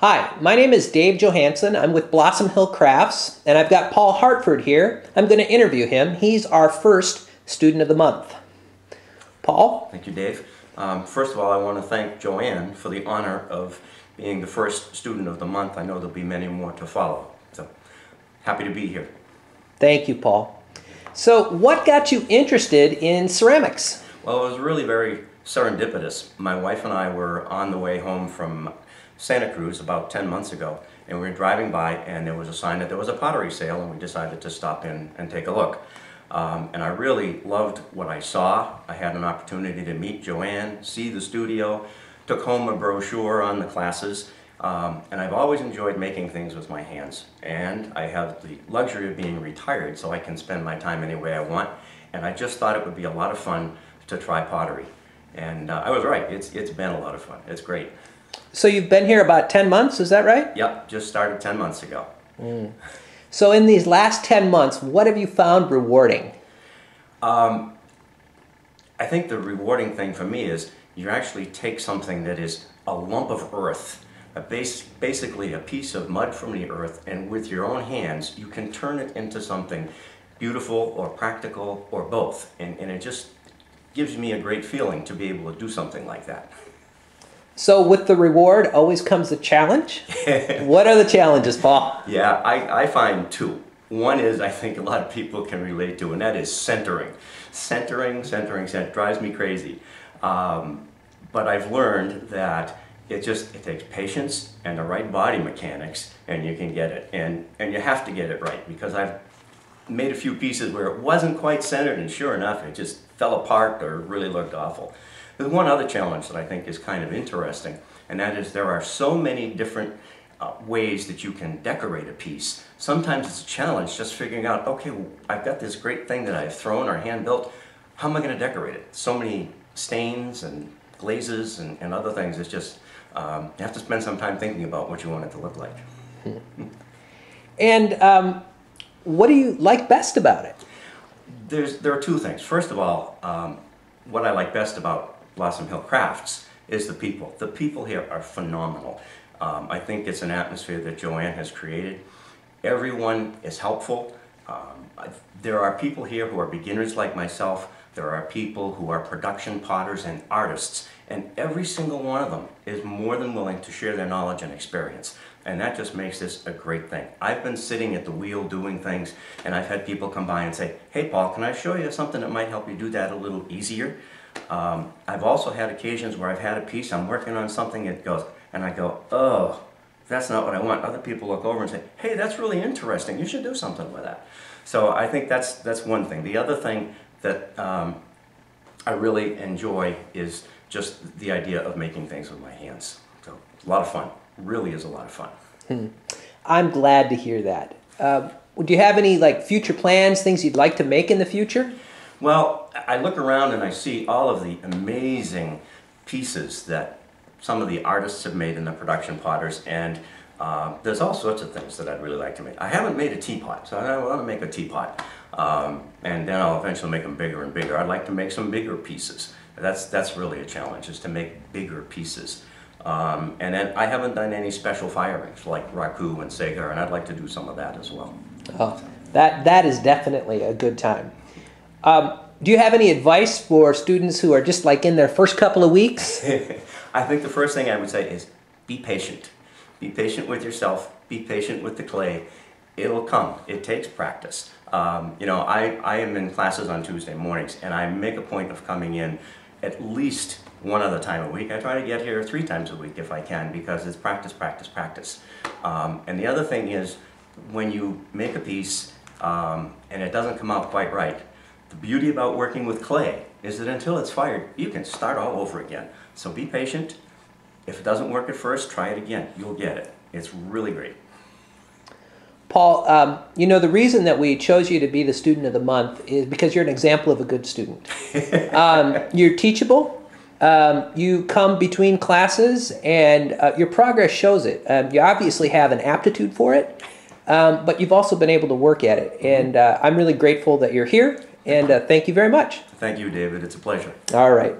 Hi, my name is Dave Johansson. I'm with Blossom Hill Crafts, and I've got Paul Hartford here. I'm going to interview him. He's our first student of the month. Paul? Thank you, Dave. First of all, I want to thank Joanne for the honor of being the first student of the month. I know there'll be many more to follow. So, happy to be here. Thank you, Paul. So, what got you interested in ceramics? Well, it was really very serendipitous. My wife and I were on the way home from Santa Cruz about 10 months ago, and we were driving by and there was a sign that there was a pottery sale, and we decided to stop in and take a look. And I really loved what I saw. I had an opportunity to meet Joanne, see the studio, took home a brochure on the classes, and I've always enjoyed making things with my hands. And I have the luxury of being retired, so I can spend my time any way I want, and I just thought it would be a lot of fun to try pottery. And I was right, it's been a lot of fun. It's great. So you've been here about 10 months, is that right? Yep, just started 10 months ago. So in these last 10 months, what have you found rewarding? I think the rewarding thing for me is you actually take something that is a lump of earth, basically a piece of mud from the earth, and with your own hands you can turn it into something beautiful or practical or both. And it just gives me a great feeling to be able to do something like that. So with the reward always comes a challenge. What are the challenges, Paul? Yeah, I find two. One is I think a lot of people can relate to, and that is centering. Centering drives me crazy. But I've learned that it takes patience and the right body mechanics, and you can get it. And you have to get it right, because I've made a few pieces where it wasn't quite centered, and sure enough, it just fell apart or really looked awful. There's one other challenge that I think is kind of interesting, and that is there are so many different ways that you can decorate a piece. Sometimes it's a challenge just figuring out, okay, well, I've got this great thing that I've thrown or hand-built. How am I going to decorate it? So many stains and glazes and other things. It's just, you have to spend some time thinking about what you want it to look like. And what do you like best about it? There are two things. First of all, what I like best about Blossom Hill Crafts is the people. The people here are phenomenal. I think it's an atmosphere that Joanne has created. Everyone is helpful. There are people here who are beginners like myself. There are people who are production potters and artists, and every single one of them is more than willing to share their knowledge and experience. And that just makes this a great thing. I've been sitting at the wheel doing things, and I've had people come by and say, "Hey Paul, can I show you something that might help you do that a little easier?" I've also had occasions where I've had a piece, I'm working on something, it goes, and I go, "Oh, that's not what I want." Other people look over and say, "Hey, that's really interesting, you should do something with that." So I think that's one thing. The other thing that I really enjoy is just the idea of making things with my hands. So it's a lot of fun. It really is a lot of fun. I'm glad to hear that. Do you have any future plans, things you'd like to make in the future? Well, I look around and I see all of the amazing pieces that some of the artists have made in the production potters, and there's all sorts of things that I'd really like to make. I haven't made a teapot, so I want to make a teapot, and then I'll eventually make them bigger and bigger. I'd like to make some bigger pieces. That's really a challenge, is to make bigger pieces. And then I haven't done any special firings like raku and segar, and I'd like to do some of that as well. Oh, that is definitely a good time. Do you have any advice for students who are just in their first couple of weeks? I think the first thing I would say is be patient. Be patient with yourself. Be patient with the clay. It'll come. It takes practice. You know, I am in classes on Tuesday mornings, and I make a point of coming in at least one other time a week. I try to get here 3 times a week if I can, because it's practice, practice, practice. And the other thing is, when you make a piece and it doesn't come out quite right, the beauty about working with clay is that until it's fired, you can start all over again. So be patient. If it doesn't work at first, try it again. You'll get it. It's really great. Paul, you know, the reason that we chose you to be the student of the month is because you're an example of a good student. You're teachable. You come between classes, and your progress shows it. You obviously have an aptitude for it, but you've also been able to work at it. And I'm really grateful that you're here, and thank you very much. Thank you, David. It's a pleasure. All right.